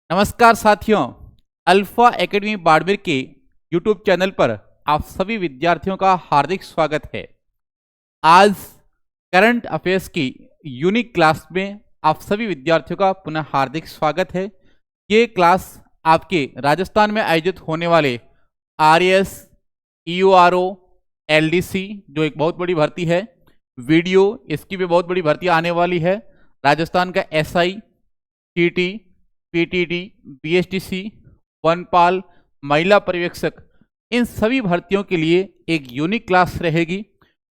नमस्कार साथियों, alpha academy Barmer के यूट्यूब चैनल पर आप सभी विद्यार्थियों का हार्दिक स्वागत है। आज करंट अफेयर्स की यूनिक क्लास में आप सभी विद्यार्थियों का पुनः हार्दिक स्वागत है। ये क्लास आपके राजस्थान में आयोजित होने वाले आरएएस, ईओआरओ, एलडीसी जो एक बहुत बड़ी भर्ती है, वीडियो इसकी भी बहुत बड़ी भर्ती आने वाली है, राजस्थान का एसआई, टीटी, पीटीटी, बीएसटीसी, वनपाल, महिला पर्यवेक्षक, इन सभी भर्तियों के लिए एक यूनिक क्लास रहेगी।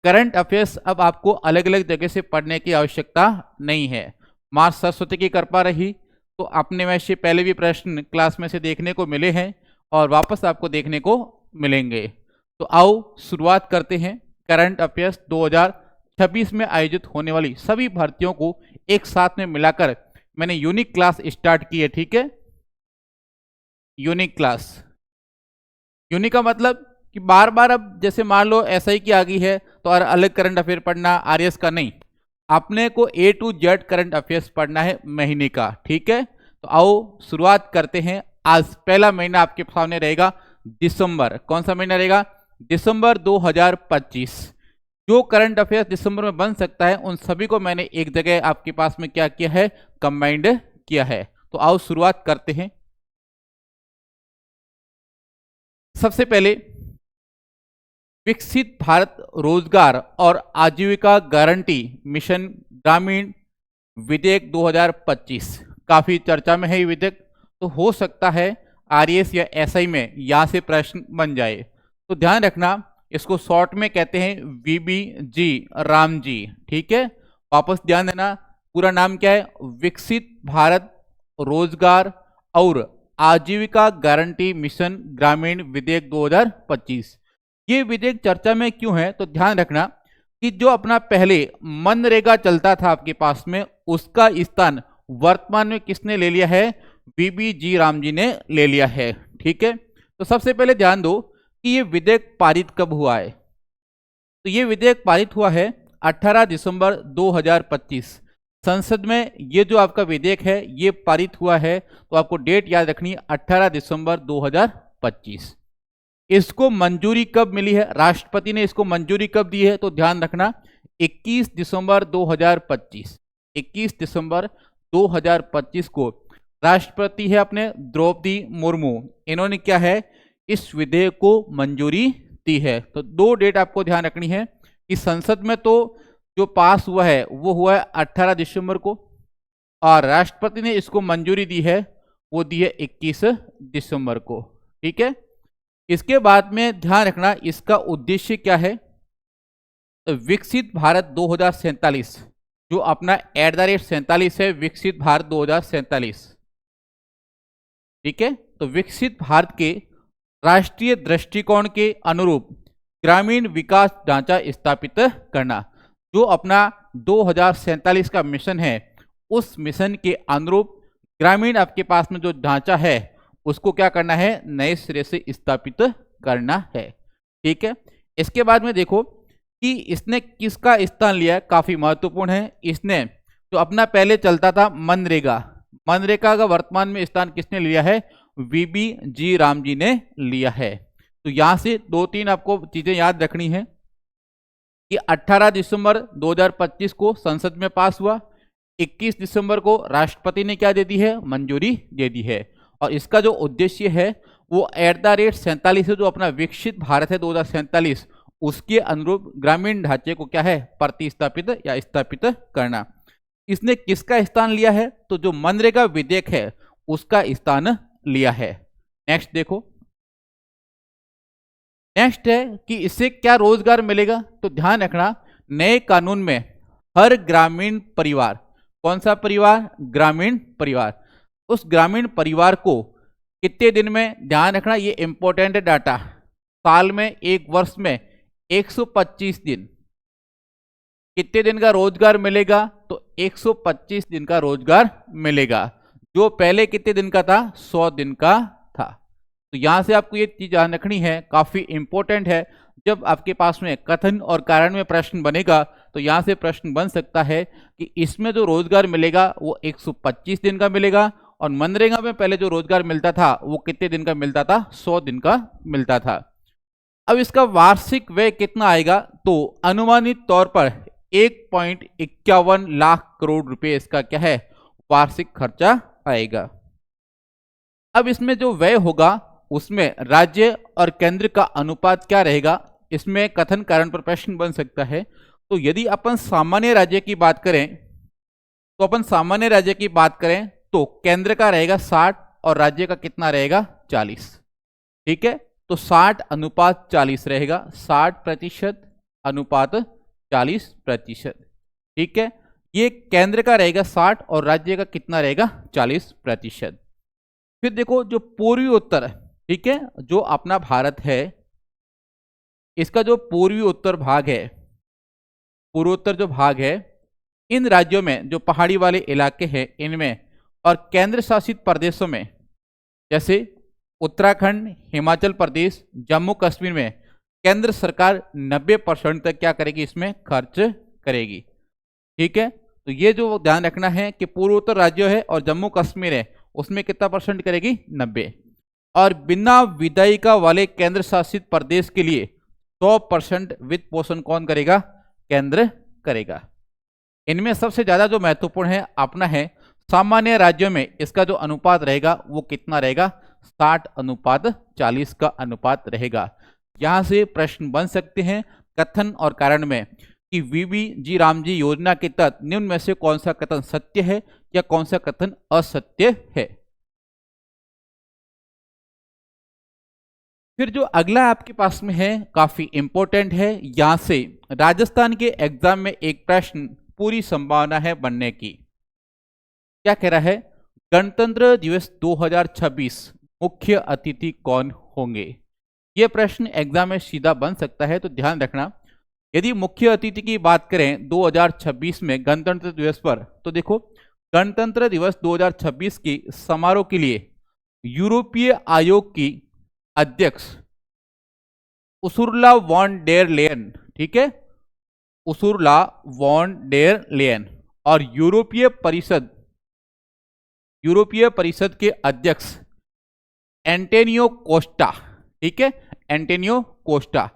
करंट अफेयर्स अब आपको अलग अलग जगह से पढ़ने की आवश्यकता नहीं है। माँ सरस्वती की कृपा रही तो अपने में से पहले भी प्रश्न क्लास में से देखने को मिले हैं और वापस आपको देखने को मिलेंगे। तो आओ शुरुआत करते हैं। करंट अफेयर्स 2026 में आयोजित होने वाली सभी भर्तियों को एक साथ में मिलाकर मैंने यूनिक क्लास स्टार्ट की है। ठीक है, यूनिक क्लास, यूनिक का मतलब कि बार बार अब जैसे मान लो एसआई की आ गई है तो और अलग करंट अफेयर पढ़ना, आरएस का नहीं, अपने को ए टू जेड करंट अफेयर्स पढ़ना है महीने का। ठीक है, तो आओ शुरुआत करते हैं। आज पहला महीना आपके सामने रहेगा दिसंबर। कौन सा महीना रहेगा? दिसंबर 2025। जो करंट अफेयर्स दिसंबर में बन सकता है उन सभी को मैंने एक जगह आपके पास में क्या किया है, कंबाइंड किया है। तो आओ शुरुआत करते हैं। सबसे पहले विकसित भारत रोजगार और आजीविका गारंटी मिशन ग्रामीण विधेयक 2025 काफी चर्चा में है। ये विधेयक तो हो सकता है आरएएस या एसआई में यहां से प्रश्न बन जाए, तो ध्यान रखना। इसको शॉर्ट में कहते हैं वीबीजी राम जी। ठीक है, वापस ध्यान देना, पूरा नाम क्या है? विकसित भारत रोजगार और आजीविका गारंटी मिशन ग्रामीण विधेयक 2025। ये विधेयक चर्चा में क्यों है? तो ध्यान रखना कि जो अपना पहले मनरेगा चलता था आपके पास में, उसका स्थान वर्तमान में किसने ले लिया है? वीबीजी राम जी ने ले लिया है। ठीक है, तो सबसे पहले ध्यान दो कि ये विधेयक पारित कब हुआ है। तो ये विधेयक पारित हुआ है 18 दिसंबर 2025। संसद में ये जो आपका विधेयक है ये पारित हुआ है, तो आपको डेट याद रखनी है 18 दिसंबर 2025। इसको मंजूरी कब मिली है? राष्ट्रपति ने इसको मंजूरी कब दी है? तो ध्यान रखना 21 दिसंबर 2025। 21 दिसंबर 2025 को राष्ट्रपति है अपने द्रौपदी मुर्मू, इन्होंने क्या है, इस विधेयक को मंजूरी दी है। तो दो डेट आपको ध्यान रखनी है कि संसद में तो जो पास हुआ है वो हुआ है 18 दिसंबर को, और राष्ट्रपति ने इसको मंजूरी दी है वो दी है 21 दिसंबर को। ठीक है, इसके बाद में ध्यान रखना इसका उद्देश्य क्या है। तो विकसित भारत 2047, जो अपना @47 है, विकसित भारत 2047। ठीक है, तो विकसित भारत के राष्ट्रीय दृष्टिकोण के अनुरूप ग्रामीण विकास ढांचा स्थापित करना। जो अपना 2047 का मिशन है, उस मिशन के अनुरूप ग्रामीण आपके पास में जो ढांचा है उसको क्या करना है? नए सिरे से स्थापित करना है। ठीक है, इसके बाद में देखो कि इसने किसका स्थान लिया, काफी महत्वपूर्ण है। इसने जो अपना पहले चलता था मनरेगा, मनरेगा का वर्तमान में स्थान किसने लिया है? वीबीजी राम जी ने लिया है। तो यहां से दो तीन आपको चीजें याद रखनी है कि 18 दिसंबर 2025 को संसद में पास हुआ, 21 दिसंबर को राष्ट्रपति ने क्या दे दी है? मंजूरी दे दी है। और इसका जो उद्देश्य है वो @47 से जो अपना विकसित भारत है 2047, उसके अनुरूप ग्रामीण ढांचे को क्या है? प्रतिस्थापित या स्थापित करना। इसने किसका स्थान लिया है? तो जो मनरेगा विधेयक है उसका स्थान लिया है। नेक्स्ट देखो, नेक्स्ट है कि इससे क्या रोजगार मिलेगा। तो ध्यान रखना नए कानून में हर ग्रामीण परिवार, कौन सा परिवार? ग्रामीण परिवार, उस ग्रामीण परिवार को कितने दिन में, ध्यान रखना ये इंपॉर्टेंट डाटा, साल में, एक वर्ष में 125 दिन, कितने दिन का रोजगार मिलेगा? तो 125 दिन का रोजगार मिलेगा, जो पहले कितने दिन का था? 100 दिन का था। तो यहां से आपको ये चीज ध्यान रखनी है, काफी इंपॉर्टेंट है। जब आपके पास में कथन और कारण में प्रश्न बनेगा तो यहां से प्रश्न बन सकता है कि इसमें जो रोजगार मिलेगा वो 125 दिन का मिलेगा और मनरेगा में पहले जो रोजगार मिलता था वो कितने दिन का मिलता था? 100 दिन का मिलता था। अब इसका वार्षिक व्यय कितना आएगा? तो अनुमानित तौर पर 1.51 लाख करोड़ रुपए इसका क्या है? वार्षिक खर्चा आएगा। अब इसमें जो व्यय होगा उसमें राज्य और केंद्र का अनुपात क्या रहेगा? इसमें कथन कारण पर प्रश्न बन सकता है। तो यदि अपन सामान्य राज्य की बात करें तो केंद्र का रहेगा 60 और राज्य का कितना रहेगा? 40। ठीक है, तो 60:40 रहेगा, 60% अनुपात 40%। ठीक है, ये केंद्र का रहेगा 60 और राज्य का कितना रहेगा? 40%। फिर देखो जो पूर्वी उत्तर, ठीक है, जो अपना भारत है इसका जो पूर्वी उत्तर भाग है, पूर्वोत्तर जो भाग है, इन राज्यों में जो पहाड़ी वाले इलाके हैं इनमें और केंद्र शासित प्रदेशों में जैसे उत्तराखंड, हिमाचल प्रदेश, जम्मू कश्मीर में केंद्र सरकार 90% तक क्या करेगी? इसमें खर्च करेगी। ठीक है, तो ये जो ध्यान रखना है कि पूर्वोत्तर राज्य है और जम्मू कश्मीर है उसमें कितना परसेंट करेगी? 90। और बिना विधायिका वाले केंद्र शासित प्रदेश के लिए 100% वित्त पोषण कौन करेगा? केंद्र करेगा। इनमें सबसे ज्यादा जो महत्वपूर्ण है अपना है सामान्य राज्यों में इसका जो अनुपात रहेगा वो कितना रहेगा? 60:40 का अनुपात रहेगा। यहां से प्रश्न बन सकते हैं कथन और कारण में कि वीबी रामजी योजना के तहत निम्न में से कौन सा कथन सत्य है या कौन सा कथन असत्य है। फिर जो अगला आपके पास में है काफी इंपॉर्टेंट है, यहां से राजस्थान के एग्जाम में एक प्रश्न पूरी संभावना है बनने की। क्या कह रहा है? गणतंत्र दिवस 2026 मुख्य अतिथि कौन होंगे? यह प्रश्न एग्जाम में सीधा बन सकता है, तो ध्यान रखना। यदि मुख्य अतिथि की बात करें 2026 में गणतंत्र दिवस पर, तो देखो गणतंत्र दिवस 2026 की समारोह के लिए यूरोपीय आयोग की अध्यक्ष उर्सुला वॉन डेर लेयन, ठीक है, उर्सुला वॉन डेर लेयन और यूरोपीय परिषद के अध्यक्ष एंटोनियो कोस्टा, ठीक है, एंटोनियो कोस्टा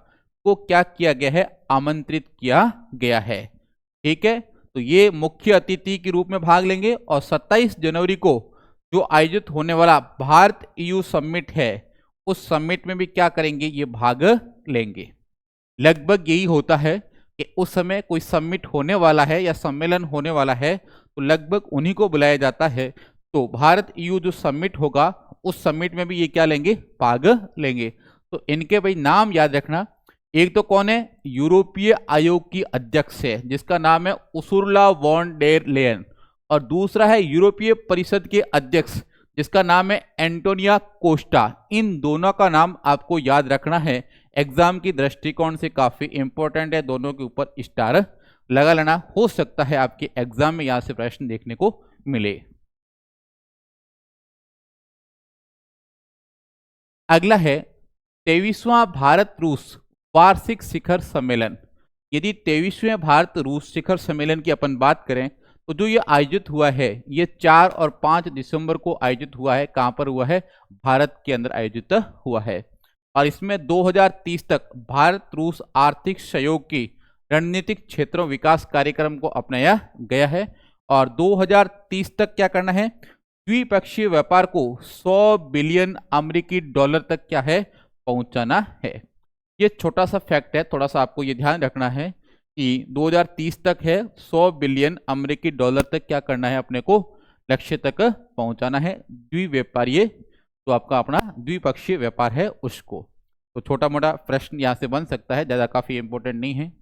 को क्या किया गया है? आमंत्रित किया गया है। ठीक है, तो ये मुख्य अतिथि के रूप में भाग लेंगे और 27 जनवरी को जो आयोजित होने वाला भारत EU समिट है उस समिट में भी क्या करेंगे? ये भाग लेंगे। लगभग यही होता है कि उस समय कोई समिट होने वाला है या सम्मेलन होने वाला है तो लगभग उन्हीं को बुलाया जाता है। तो भारत EU जो समिट होगा उस समिट में भी ये क्या लेंगे? भाग लेंगे। तो इनके भाई नाम याद रखना। एक तो कौन है? यूरोपीय आयोग की अध्यक्ष है जिसका नाम है उर्सुला वॉन डेर लेयन और दूसरा है यूरोपीय परिषद के अध्यक्ष जिसका नाम है एंटोनियो कोस्टा। इन दोनों का नाम आपको याद रखना है, एग्जाम की दृष्टिकोण से काफी इंपॉर्टेंट है। दोनों के ऊपर स्टार लगा लेना, हो सकता है आपके एग्जाम में यहां से प्रश्न देखने को मिले। अगला है 23वां भारत रूस वार्षिक शिखर सम्मेलन। यदि 23वें भारत रूस शिखर सम्मेलन की अपन बात करें तो जो ये आयोजित हुआ है ये 4 और 5 दिसंबर को आयोजित हुआ है। कहां पर हुआ है? भारत के अंदर आयोजित हुआ है और इसमें 2030 तक भारत रूस आर्थिक सहयोग की रणनीतिक क्षेत्रों विकास कार्यक्रम को अपनाया गया है और 2030 तक क्या करना है? द्विपक्षीय व्यापार को 100 बिलियन अमेरिकी डॉलर तक क्या है? पहुंचाना है। ये छोटा सा फैक्ट है, थोड़ा सा आपको ये ध्यान रखना है कि 2030 तक है 100 बिलियन अमेरिकी डॉलर तक क्या करना है? अपने को लक्ष्य तक पहुंचाना है। द्विव्यापारीय तो आपका अपना द्विपक्षीय व्यापार है उसको। तो छोटा मोटा प्रश्न यहां से बन सकता है, ज्यादा काफी इंपोर्टेंट नहीं है।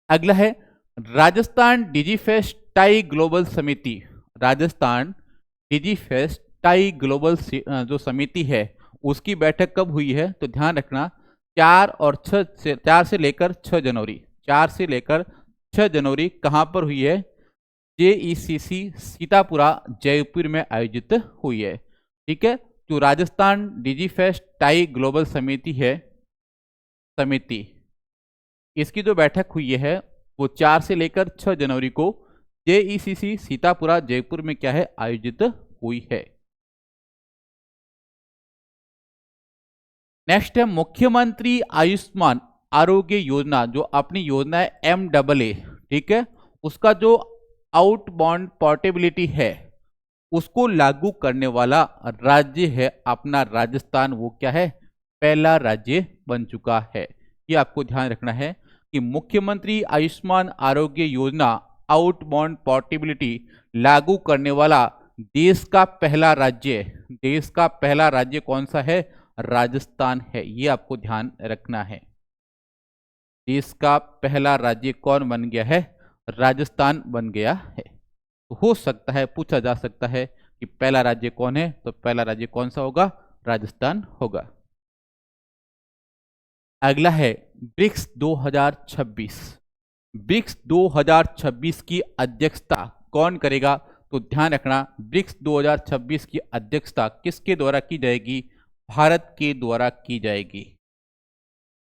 अगला है राजस्थान डिजीफेस्ट टाई ग्लोबल समिति। राजस्थान डिजीफेस्ट टाई ग्लोबल जो समिति है उसकी बैठक कब हुई है? तो ध्यान रखना 4 से लेकर 6 जनवरी, 4 से लेकर 6 जनवरी कहां पर हुई है? JECC सीतापुरा जयपुर में आयोजित हुई है। ठीक है, जो राजस्थान डिजीफेस्ट टाई ग्लोबल समिति है, समिति इसकी जो बैठक हुई है वो 4 से लेकर 6 जनवरी को जेईसीसी सीतापुरा जयपुर में क्या है, आयोजित हुई है। नेक्स्ट है मुख्यमंत्री आयुष्मान आरोग्य योजना, जो अपनी योजना है MAA, ठीक है, उसका जो आउटबाउंड पोर्टेबिलिटी है उसको लागू करने वाला राज्य है अपना राजस्थान। वो क्या है, पहला राज्य बन चुका है। ये आपको ध्यान रखना है कि मुख्यमंत्री आयुष्मान आरोग्य योजना आउटबाउंड पोर्टेबिलिटी लागू करने वाला देश का पहला राज्य, देश का पहला राज्य कौन सा है, राजस्थान है। ये आपको ध्यान रखना है। देश का पहला राज्य कौन बन गया है, राजस्थान बन गया है। तो हो सकता है, पूछा जा सकता है कि पहला राज्य कौन है, तो पहला राज्य कौन सा होगा, राजस्थान होगा। अगला है ब्रिक्स 2026। ब्रिक्स 2026 की अध्यक्षता कौन करेगा, तो ध्यान रखना ब्रिक्स 2026 की अध्यक्षता किसके द्वारा की जाएगी, भारत के द्वारा की जाएगी।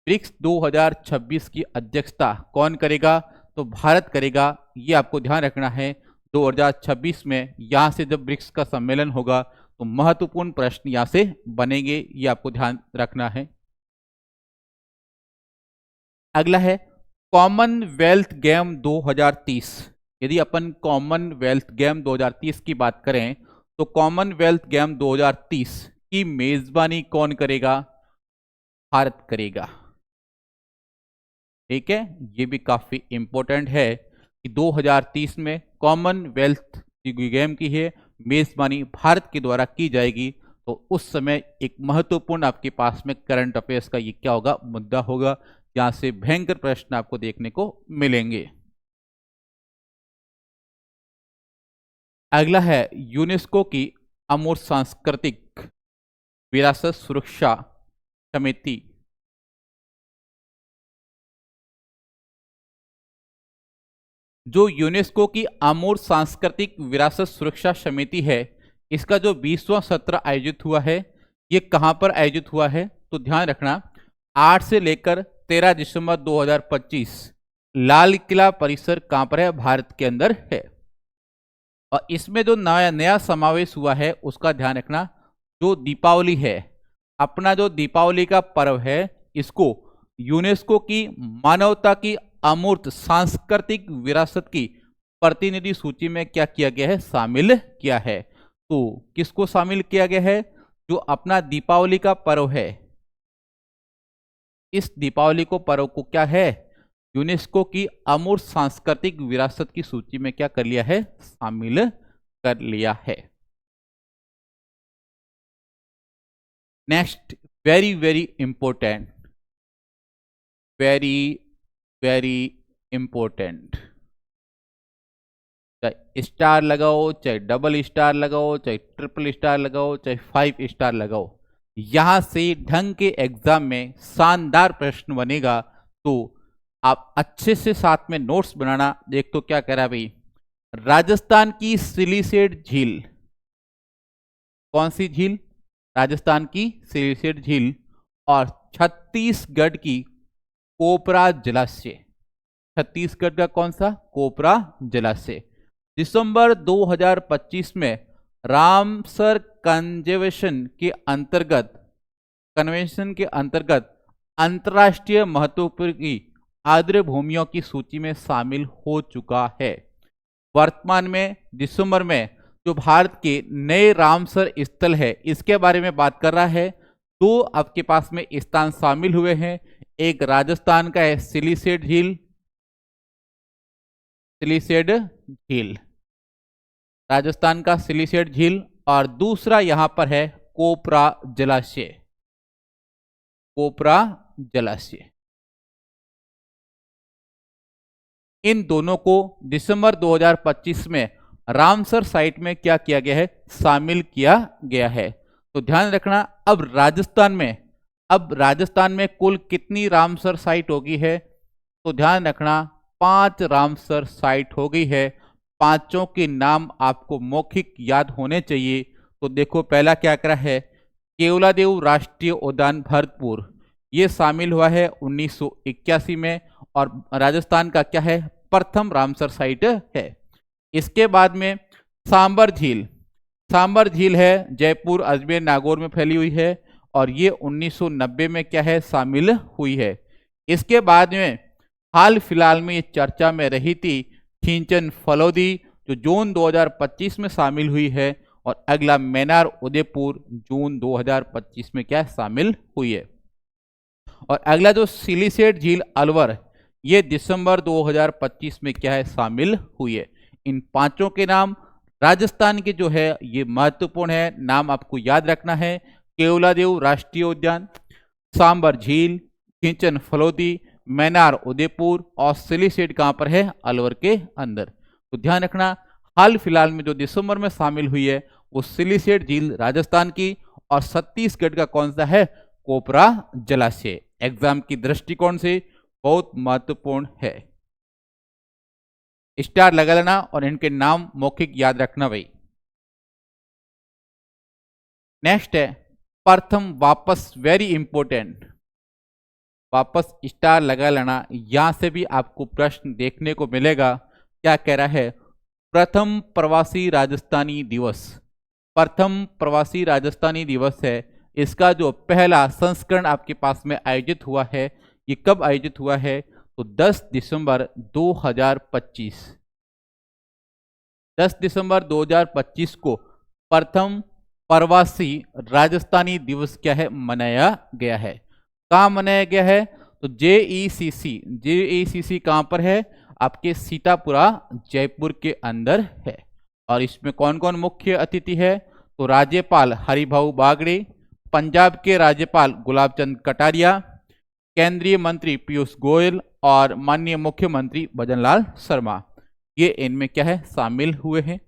ब्रिक्स 2026 की अध्यक्षता कौन करेगा, तो भारत करेगा। ये आपको ध्यान रखना है। 2026 में यहां से जब ब्रिक्स का सम्मेलन होगा तो महत्वपूर्ण प्रश्न यहां से बनेंगे, ये आपको ध्यान रखना है। अगला है कॉमनवेल्थ गेम 2030। यदि अपन कॉमनवेल्थ गेम 2030 की बात करें तो कॉमनवेल्थ गेम 2030 की मेजबानी कौन करेगा, भारत करेगा। ठीक है, ये भी काफी इंपॉर्टेंट है कि 2030 में कॉमनवेल्थ गेम की है मेजबानी भारत के द्वारा की जाएगी। तो उस समय एक महत्वपूर्ण आपके पास में करंट अफेयर्स का ये क्या होगा, मुद्दा होगा, जहां से भयंकर प्रश्न आपको देखने को मिलेंगे। अगला है यूनेस्को की अमूर्त सांस्कृतिक विरासत सुरक्षा समिति। जो यूनेस्को की अमूर्त सांस्कृतिक विरासत सुरक्षा समिति है, इसका जो 20वां सत्र आयोजित हुआ है, ये कहां पर आयोजित हुआ है, तो ध्यान रखना 8 से लेकर 13 दिसंबर 2025 लाल किला परिसर कहां पर है, भारत के अंदर है। और इसमें जो नया समावेश हुआ है उसका ध्यान रखना। जो दीपावली है, अपना जो दीपावली का पर्व है, इसको यूनेस्को की मानवता की अमूर्त सांस्कृतिक विरासत की प्रतिनिधि सूची में क्या किया गया है, शामिल किया है। तो किसको शामिल किया गया है, जो अपना दीपावली का पर्व है, इस दीपावली को पर्व को क्या है, यूनेस्को की अमूर्त सांस्कृतिक विरासत की सूची में क्या कर लिया है, शामिल कर लिया है। Next, very very important, very very important, चाहे स्टार लगाओ, चाहे डबल स्टार लगाओ, चाहे ट्रिपल स्टार लगाओ, चाहे 5 स्टार लगाओ, यहां से ढंग के एग्जाम में शानदार प्रश्न बनेगा। तो आप अच्छे से साथ में नोट्स बनाना। देख तो क्या कह रहा है भाई, राजस्थान की सिलिसेट झील, कौन सी झील, राजस्थान की सिलिसेट झील, और छत्तीसगढ़ की कोपरा जलाशय, छत्तीसगढ़ का कौन सा, कोपरा जलाशय, दिसंबर 2025 में रामसर कन्वेंशन के अंतर्गत अंतर्राष्ट्रीय महत्व की आर्द्र भूमियों की सूची में शामिल हो चुका है। वर्तमान में दिसंबर में जो भारत के नए रामसर स्थल है, इसके बारे में बात कर रहा है। दो आपके पास में स्थान शामिल हुए हैं, एक राजस्थान का है सिलिसेट झील, सिलिसेट झील, राजस्थान का सिलिसेट झील, और दूसरा यहां पर है कोपरा जलाशय, कोपरा जलाशय। इन दोनों को दिसंबर 2025 में रामसर साइट में क्या किया गया है, शामिल किया गया है। तो ध्यान रखना, अब राजस्थान में कुल कितनी रामसर साइट होगी है, तो ध्यान रखना 5 रामसर साइट हो गई है। पांचों के नाम आपको मौखिक याद होने चाहिए। तो देखो पहला क्या करा है, केवलादेव राष्ट्रीय उद्यान भरतपुर, ये शामिल हुआ है 1981 में, और राजस्थान का क्या है, प्रथम रामसर साइट है। इसके बाद में सांबर झील, सांबर झील है जयपुर, अजमेर, नागौर में फैली हुई है और ये 1990 में क्या है शामिल हुई है। इसके बाद में हाल फिलहाल में ये चर्चा में रही थी खींचन फलोदी जो जून 2025 में शामिल हुई है और अगला मैनार उदयपुर जून 2025 में क्या शामिल हुई है। और अगला जो सिलिसेट झील अलवर ये दिसंबर 2025 में क्या है शामिल हुई है। इन पांचों के नाम राजस्थान के जो है ये महत्वपूर्ण है, नाम आपको याद रखना है। केवलादेव राष्ट्रीय उद्यान, सांबर झील, खींचन फलोदी, मैनार उदयपुर और सिलिसेट कहाँ पर है, अलवर के अंदर। तो ध्यान रखना हाल फिलहाल में जो दिसंबर में शामिल हुई है वो सिलिसेट झील राजस्थान की और छत्तीसगढ़ का कौन सा है, कोपरा जलाशय। एग्जाम की दृष्टिकोण से बहुत महत्वपूर्ण है, स्टार लगा लेना और इनके नाम मौखिक याद रखना भाई। नेक्स्ट है प्रथम वापस, वेरी इंपॉर्टेंट, वापस स्टार लगा लेना। यहां से भी आपको प्रश्न देखने को मिलेगा। क्या कह रहा है, प्रथम प्रवासी राजस्थानी दिवस, प्रथम प्रवासी राजस्थानी दिवस है, इसका जो पहला संस्करण आपके पास में आयोजित हुआ है ये कब आयोजित हुआ है, तो 10 दिसंबर 2025, 10 दिसंबर 2025 को प्रथम प्रवासी राजस्थानी दिवस क्या है मनाया गया है। कहाँ मनाया गया है, तो जेईसीसी, जेईसीसी कहाँ पर है, आपके सीतापुरा जयपुर के अंदर है। और इसमें कौन कौन मुख्य अतिथि है, तो राज्यपाल हरिभाऊ बागड़े, पंजाब के राज्यपाल गुलाब चंद कटारिया, केंद्रीय मंत्री पीयूष गोयल और माननीय मुख्यमंत्री भजनलाल शर्मा, ये इनमें क्या है शामिल हुए हैं।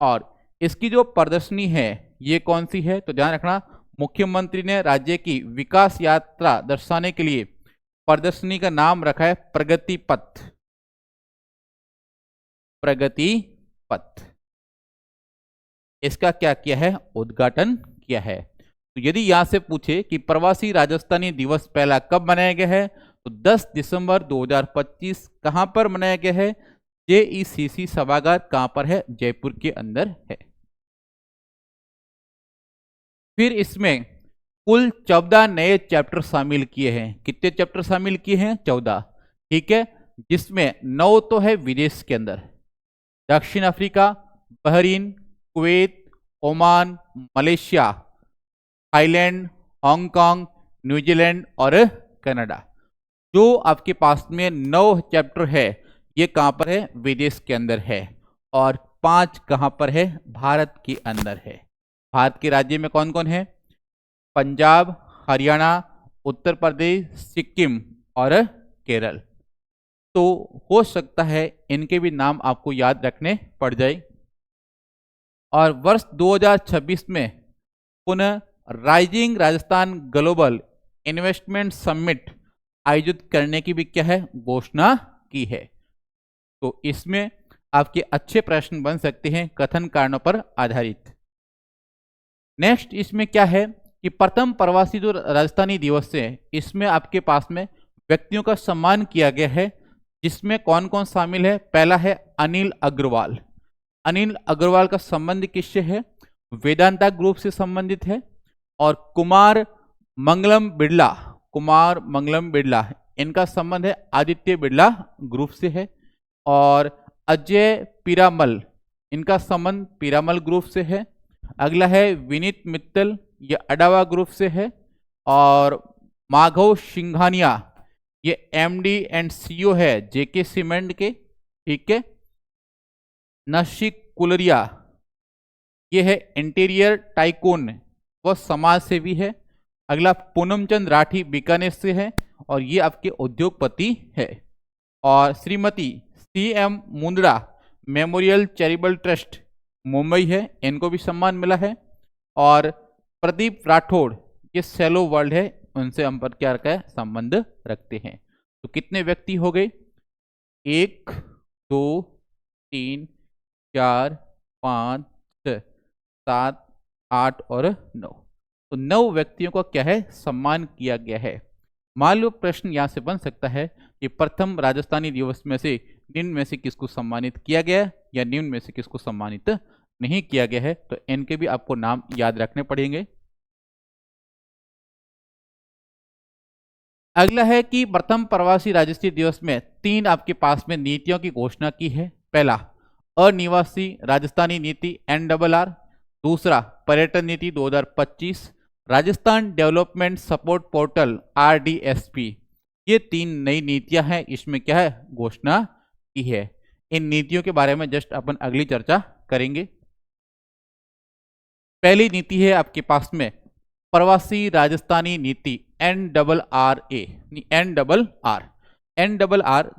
और इसकी जो प्रदर्शनी है ये कौन सी है, तो ध्यान रखना मुख्यमंत्री ने राज्य की विकास यात्रा दर्शाने के लिए प्रदर्शनी का नाम रखा है प्रगति पथ, प्रगति पथ। इसका क्या किया है, उद्घाटन किया है। तो यदि यहां से पूछे कि प्रवासी राजस्थानी दिवस पहला कब मनाया गया है, तो 10 दिसंबर 2025 कहां पर मनाया गया है, जेईसीसी सभागार कहां पर है, जयपुर के अंदर है। फिर इसमें कुल 14 नए चैप्टर शामिल किए हैं। कितने चैप्टर शामिल किए हैं, 14, ठीक है, जिसमें 9 तो है विदेश के अंदर, दक्षिण Africa, Bahrain, Kuwait, Oman, Malaysia, Thailand, Hong Kong, New Zealand और कनाडा। जो आपके पास में 9 चैप्टर है ये कहाँ पर है, विदेश के अंदर है। और 5 कहाँ पर है, भारत के अंदर है। भारत के राज्य में कौन कौन है, पंजाब, हरियाणा, उत्तर प्रदेश, सिक्किम और केरल। तो हो सकता है इनके भी नाम आपको याद रखने पड़ जाए। और वर्ष 2026 में पुनः rising Rajasthan global investment summit आयोजित करने की भी क्या है, घोषणा की है। तो इसमें आपके अच्छे प्रश्न बन सकते हैं कथन कारणों पर आधारित। नेक्स्ट इसमें क्या है कि प्रथम प्रवासी जो राजस्थानी दिवस है इसमें आपके पास में व्यक्तियों का सम्मान किया गया है, जिसमें कौन कौन शामिल है। पहला है अनिल अग्रवाल। अनिल अग्रवाल का संबंध किससे है, वेदांता ग्रुप से संबंधित है। और कुमार मंगलम बिड़ला, कुमार मंगलम बिड़ला इनका संबंध है आदित्य बिड़ला ग्रुप से है। और अजय पीरामल, इनका संबंध पीरामल ग्रुप से है। अगला है विनीत मित्तल, ये अडावा ग्रुप से है। और माधव सिंघानिया, ये एमडी एंड सीईओ है जेके सीमेंट के, ठीक है। नशिक कुलरिया, ये है इंटीरियर टाइकून, वह समाज सेवी है। अगला पूनमचंद राठी बीकानेर से है और ये आपके उद्योगपति है। और Shrimati CM Mundra memorial charitable trust Mumbai है, इनको भी सम्मान मिला है। और प्रदीप राठौड़, ये सेलो वर्ल्ड है, उनसे हम पर क्या रखा है, संबंध रखते हैं। तो कितने व्यक्ति हो गए, 1 2 3 4 5 6 7 8 और 9। तो 9 व्यक्तियों का क्या है, सम्मान किया गया है। मान लो प्रश्न यहां से बन सकता है कि प्रथम राजस्थानी दिवस में से निम्न में से किसको सम्मानित किया गया या निम्न में से किसको सम्मानित नहीं किया गया है, तो इनके भी आपको नाम याद रखने पड़ेंगे। अगला है कि प्रथम प्रवासी राजस्थी दिवस में 3 आपके पास में नीतियों की घोषणा की है। पहला, अनिवासी राजस्थानी नीति NRR। दूसरा, पर्यटन नीति 2025, Rajasthan development support portal RDSP। ये 3 नई नीतियां हैं, इसमें क्या है, घोषणा की है। इन नीतियों के बारे में जस्ट अपन अगली चर्चा करेंगे। पहली नीति है आपके पास में प्रवासी राजस्थानी नीति NRR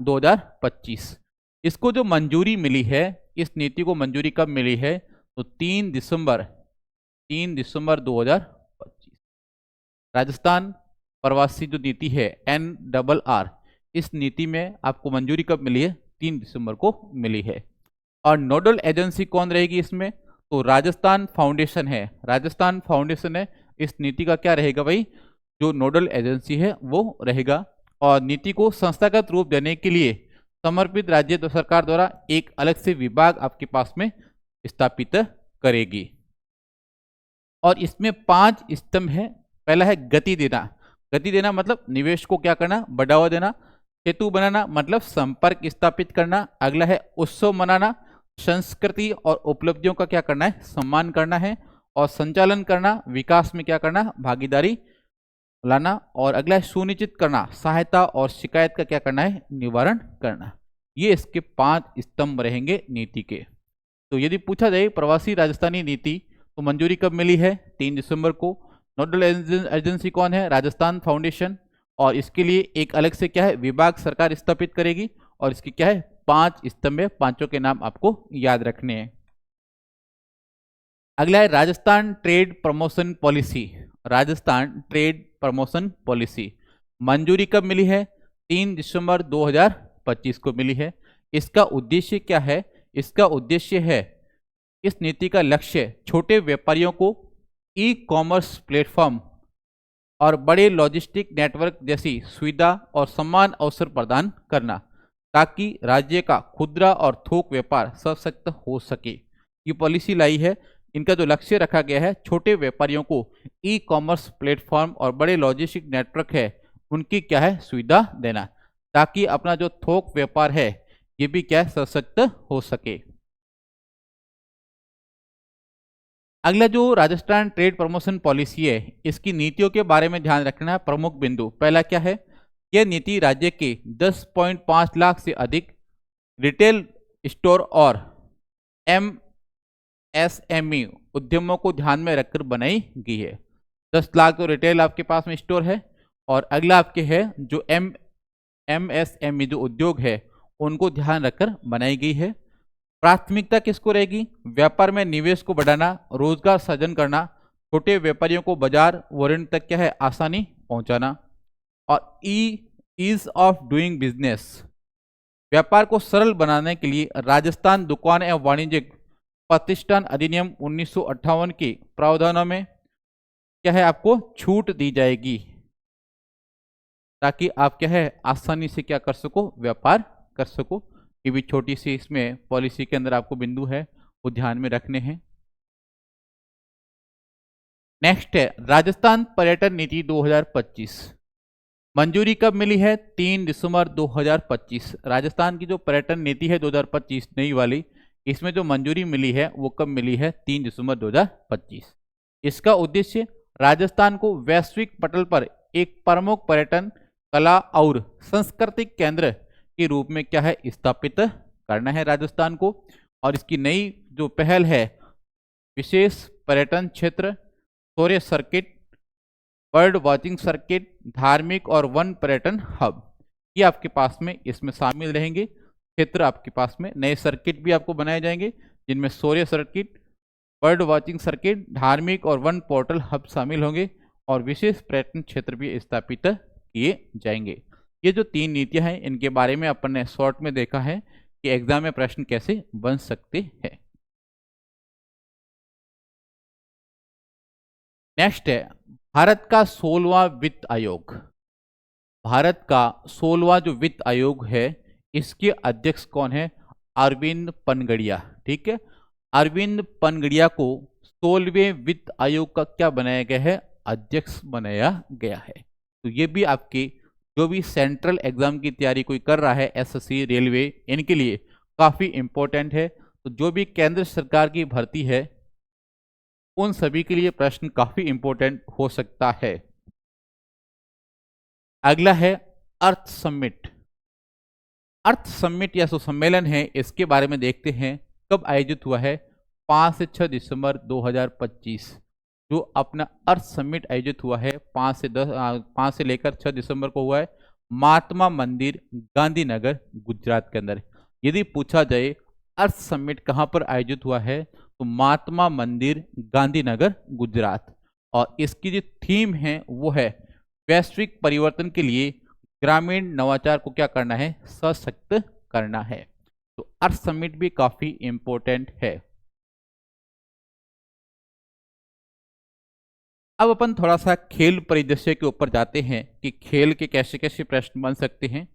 2025। इसको जो मंजूरी मिली है, इस नीति को मंजूरी कब मिली है, तो 3 दिसंबर 2025। राजस्थान प्रवासी जो नीति है NRR, इस नीति में आपको मंजूरी कब मिली है, 3 दिसंबर को मिली है। और नोडल एजेंसी कौन रहेगी इसमें, तो राजस्थान फाउंडेशन है। राजस्थान फाउंडेशन है, इस नीति का क्या रहेगा भाई, जो नोडल एजेंसी है वो रहेगा। और नीति को संस्थागत रूप देने के लिए समर्पित राज्य सरकार द्वारा एक अलग से विभाग आपके पास में स्थापित करेगी। और इसमें 5 स्तंभ है। पहला है गति देना। गति देना मतलब निवेश को क्या करना, बढ़ावा देना। सेतु बनाना मतलब संपर्क स्थापित करना। अगला है उत्सव मनाना, संस्कृति और उपलब्धियों का क्या करना है, सम्मान करना है। और संचालन करना, विकास में क्या करना, भागीदारी लाना। और अगला है सुनिश्चित करना, सहायता और शिकायत का क्या करना है, निवारण करना। ये इसके 5 स्तंभ रहेंगे नीति के। तो यदि पूछा जाए प्रवासी राजस्थानी नीति तो मंजूरी कब मिली है, 3 दिसंबर को। नोडल एजेंसी कौन है, राजस्थान फाउंडेशन। और इसके लिए एक अलग से क्या है, विभाग सरकार स्थापित करेगी। और इसकी क्या है, 5 स्तंभ है, 5 के नाम आपको याद रखने हैं। अगला है Rajasthan trade promotion policy. Rajasthan trade promotion policy मंजूरी कब मिली है, 3 दिसंबर 2025 को मिली है। इसका उद्देश्य क्या है, इसका उद्देश्य है, इस नीति का लक्ष्य छोटे व्यापारियों को ई कॉमर्स प्लेटफॉर्म और बड़े लॉजिस्टिक नेटवर्क जैसी सुविधा और समान अवसर प्रदान करना, ताकि राज्य का खुदरा और थोक व्यापार सशक्त हो सके। ये पॉलिसी लाई है। इनका जो लक्ष्य रखा गया है, छोटे व्यापारियों को ई कॉमर्स प्लेटफॉर्म और बड़े लॉजिस्टिक नेटवर्क है उनकी क्या है, सुविधा देना, ताकि अपना जो थोक व्यापार है ये भी क्या है, सशक्त हो सके। अगला जो राजस्थान ट्रेड प्रमोशन पॉलिसी है, इसकी नीतियों के बारे में ध्यान रखना है। प्रमुख बिंदु, पहला क्या है, यह नीति राज्य के 10.5 लाख से अधिक रिटेल स्टोर और MSME उद्यमों को ध्यान में रखकर बनाई गई है। 10 लाख तो रिटेल आपके पास में स्टोर है। और अगला आपके है जो MSME जो उद्योग है उनको ध्यान रखकर बनाई गई है। प्राथमिकता किसको रहेगी, व्यापार में निवेश को बढ़ाना, रोजगार सृजन करना, छोटे व्यापारियों को बाजार वारंट तक क्या है, आसानी पहुंचाना। और ईज ऑफ डूइंग बिजनेस, व्यापार को सरल बनाने के लिए राजस्थान दुकान एवं वाणिज्यिक प्रतिष्ठान अधिनियम 1958 के प्रावधानों में क्या है, आपको छूट दी जाएगी, ताकि आप क्या है, आसानी से क्या कर सको, व्यापार कर सको। ये भी छोटी सी इसमें पॉलिसी के अंदर आपको बिंदु है वो ध्यान में रखने हैं। नेक्स्ट है राजस्थान पर्यटन नीति 2025। मंजूरी कब मिली है, 3 दिसंबर 2025। राजस्थान की जो पर्यटन नीति है 2025 नई वाली, इसमें जो मंजूरी मिली है वो कब मिली है, 3 दिसंबर 2025। इसका उद्देश्य राजस्थान को वैश्विक पटल पर एक प्रमुख पर्यटन, कला और सांस्कृतिक केंद्र के रूप में क्या है, स्थापित करना है राजस्थान को। और इसकी नई जो पहल है, विशेष पर्यटन क्षेत्र, सौर्य सर्किट, बर्ड वॉचिंग सर्किट, धार्मिक और वन पर्यटन हब, ये आपके पास में इसमें शामिल रहेंगे। क्षेत्र आपके पास में नए सर्किट भी आपको बनाए जाएंगे, जिनमें सौर्य सर्किट, बर्ड वॉचिंग सर्किट, धार्मिक और वन पोर्टल हब शामिल होंगे। और विशेष पर्यटन क्षेत्र भी स्थापित किए जाएंगे। ये जो 3 नीतियां हैं, इनके बारे में अपन ने शॉर्ट में देखा है कि एग्जाम में प्रश्न कैसे बन सकते हैं। नेक्स्ट है भारत का 16वां वित्त आयोग। भारत का 16वां जो वित्त आयोग है, इसके अध्यक्ष कौन है? अरविंद पनगड़िया। ठीक है, अरविंद पनगड़िया को 16वें वित्त आयोग का क्या बनाया गया है? अध्यक्ष बनाया गया है। तो ये भी आपके जो भी सेंट्रल एग्जाम की तैयारी कोई कर रहा है, एसएससी, रेलवे, इनके लिए काफी इंपॉर्टेंट है। तो जो भी केंद्र सरकार की भर्ती है उन सभी के लिए प्रश्न काफी इंपॉर्टेंट हो सकता है। अगला है अर्थ समिट। अर्थ समिट या सम्मेलन है, इसके बारे में देखते हैं कब आयोजित हुआ है। 5 से 6 दिसंबर 2025 जो अपना अर्थ समिट आयोजित हुआ है 5 से लेकर 6 दिसंबर को हुआ है महात्मा मंदिर, गांधीनगर, गुजरात के अंदर। यदि पूछा जाए अर्थ समिट कहाँ पर आयोजित हुआ है तो महात्मा मंदिर, गांधीनगर, गुजरात। और इसकी जो थीम है वो है वैश्विक परिवर्तन के लिए ग्रामीण नवाचार को क्या करना है? सशक्त करना है। तो अर्थ समिट भी काफी इंपॉर्टेंट है। अब अपन थोड़ा सा खेल परिदृश्य के ऊपर जाते हैं कि खेल के कैसे कैसे प्रश्न बन सकते हैं।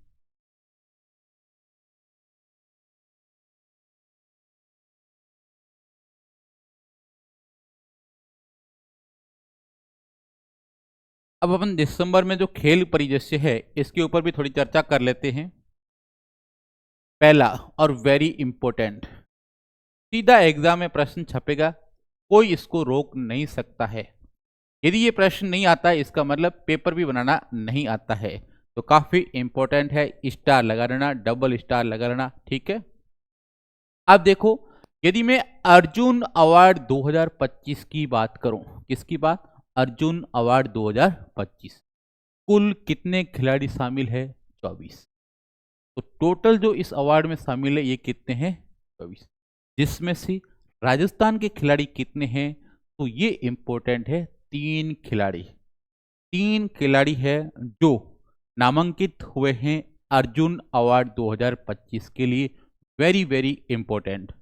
अब अपन दिसंबर में जो खेल परिदृश्य है इसके ऊपर भी थोड़ी चर्चा कर लेते हैं। पहला और वेरी इंपॉर्टेंट, सीधा एग्जाम में प्रश्न छपेगा, कोई इसको रोक नहीं सकता है। यदि ये प्रश्न नहीं आता है इसका मतलब पेपर भी बनाना नहीं आता है। तो काफी इंपॉर्टेंट है, स्टार लगा लेना, डबल स्टार लगा लेना। ठीक है, अब देखो यदि मैं अर्जुन अवार्ड 2025 की बात करूं, किसकी बात? अर्जुन अवार्ड 2025, कुल कितने खिलाड़ी शामिल है? 24। तो टोटल जो इस अवार्ड में शामिल है ये कितने हैं? 24। जिसमें से राजस्थान के खिलाड़ी कितने हैं? तो ये इंपॉर्टेंट है, 3 खिलाड़ी। 3 खिलाड़ी है जो नामांकित हुए हैं अर्जुन अवार्ड 2025 के लिए। Very very important.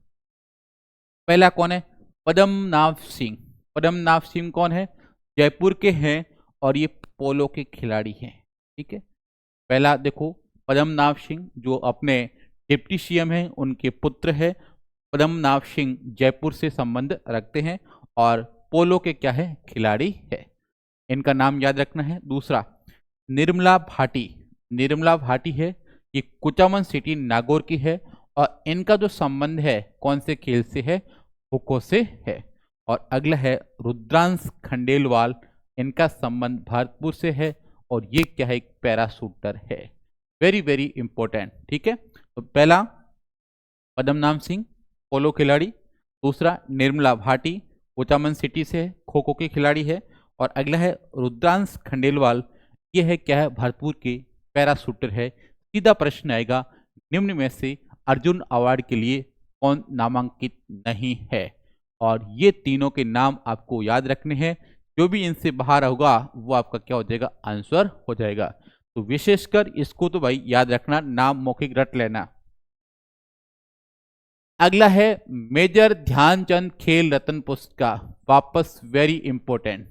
पहला कौन है? पद्मनाभ सिंह। पद्मनाभ सिंह कौन है? जयपुर के हैं और ये पोलो के खिलाड़ी हैं। ठीक है, पहला देखो पद्मनाभ सिंह जो अपने डिप्टी सीएम हैं उनके पुत्र है। पद्मनाभ सिंह जयपुर से संबंध रखते हैं और पोलो के क्या है? खिलाड़ी है। इनका नाम याद रखना है। दूसरा निर्मला भाटी। निर्मला भाटी है, ये कुचामन सिटी नागौर की है और इनका जो संबंध है कौन से खेल से है? खो-खो से है। और अगला है रुद्रांश खंडेलवाल, इनका संबंध भरतपुर से है और ये क्या है? एक पैराशूटर है। Very very important. ठीक है, तो पहला पद्मनाभ सिंह पोलो खिलाड़ी, दूसरा निर्मला भाटी कुचामन सिटी से है, खो खो के खिलाड़ी है, और अगला है रुद्रांश खंडेलवाल, ये है क्या है? भरतपुर के पैराशूटर है। सीधा प्रश्न आएगा निम्न में से अर्जुन अवार्ड के लिए कौन नामांकित नहीं है? और ये तीनों के नाम आपको याद रखने हैं। जो भी इनसे बाहर होगा वो आपका क्या हो जाएगा? आंसर हो जाएगा। तो विशेषकर इसको तो भाई याद रखना, नाम मौखिक रट लेना। अगला है मेजर ध्यानचंद खेल रत्न पुरस्कार, वापस वेरी इंपॉर्टेंट।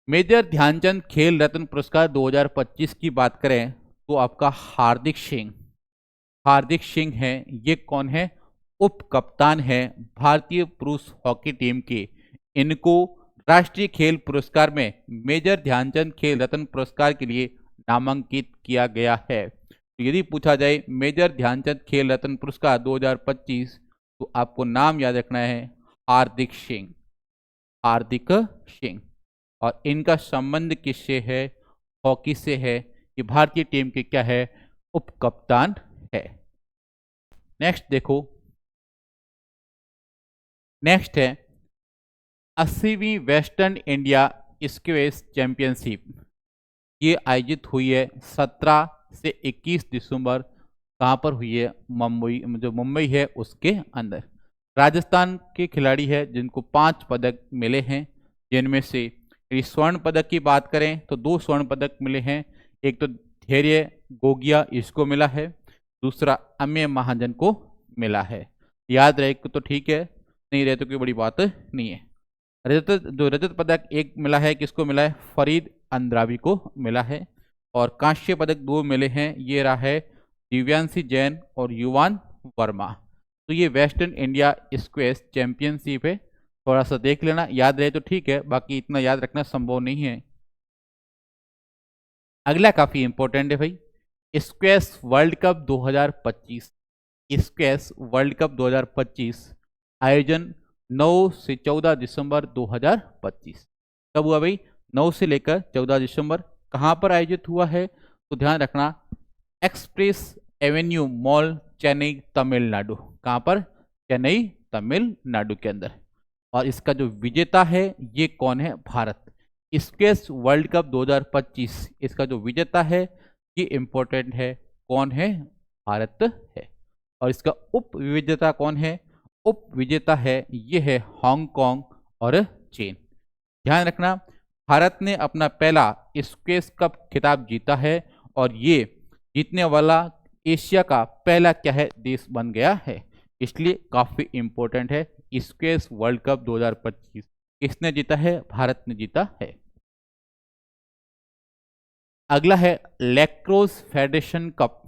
मेजर ध्यानचंद खेल रत्न पुरस्कार 2025 की बात करें तो आपका हार्दिक सिंह है। ये कौन है? उप कप्तान है भारतीय पुरुष हॉकी टीम के। इनको राष्ट्रीय खेल पुरस्कार में मेजर ध्यानचंद खेल रत्न पुरस्कार के लिए नामांकित किया गया है। तो यदि पूछा जाए मेजर ध्यानचंद खेल रत्न पुरस्कार 2025 तो आपको नाम याद रखना है हार्दिक सिंह। और इनका संबंध किससे है? हॉकी से है। ये भारतीय टीम के क्या है? उप कप्तान है। नेक्स्ट देखो, नेक्स्ट है 80वीं वेस्टर्न इंडिया स्क्वैश चैंपियनशिप। ये आयोजित हुई है 17 से 21 दिसंबर। कहाँ पर हुई है? मुंबई, जो मुंबई है उसके अंदर। राजस्थान के खिलाड़ी है जिनको 5 पदक मिले हैं, जिनमें से स्वर्ण पदक की बात करें तो 2 स्वर्ण पदक मिले हैं। एक तो धैर्य गोगिया इसको मिला है, दूसरा अमेय महाजन को मिला है। याद रहे तो ठीक है, नहीं रहे तो कोई बड़ी बात नहीं है। रजत पदक एक मिला है, किसको मिला है? फरीद अंद्रावी को मिला है। और कांस्य पदक 2 मिले हैं, ये रहा है दिव्यांशी जैन और युवान वर्मा। तो ये वेस्टर्न इंडिया स्क्वैश चैंपियनशिप है, थोड़ा सा देख लेना, याद रहे तो ठीक है, बाकी इतना याद रखना संभव नहीं है। अगला काफी इंपॉर्टेंट है भाई, squash world cup 2025। Squash world cup 2025 आयोजन 9 से 14 दिसंबर 2025। कब हुआ भाई? 9 से लेकर 14 दिसंबर। कहाँ पर आयोजित हुआ है? तो ध्यान रखना, express Avenue mall, Chennai Tamil Nadu. कहाँ पर? चेन्नई तमिलनाडु के अंदर। और इसका जो विजेता है ये कौन है? भारत। स्क्वैश वर्ल्ड कप 2025 इसका जो विजेता है ये इंपॉर्टेंट है, कौन है? भारत है। और इसका उप विजेता कौन है? उप विजेता है ये है हांगकांग और चीन। ध्यान रखना, भारत ने अपना पहला स्क्वैश कप खिताब जीता है और ये जीतने वाला एशिया का पहला क्या है? देश बन गया है। इसलिए काफी इंपॉर्टेंट है। स्क्वैश वर्ल्ड कप 2025 किसने जीता है? भारत ने जीता है। अगला है lacrosse federation cup.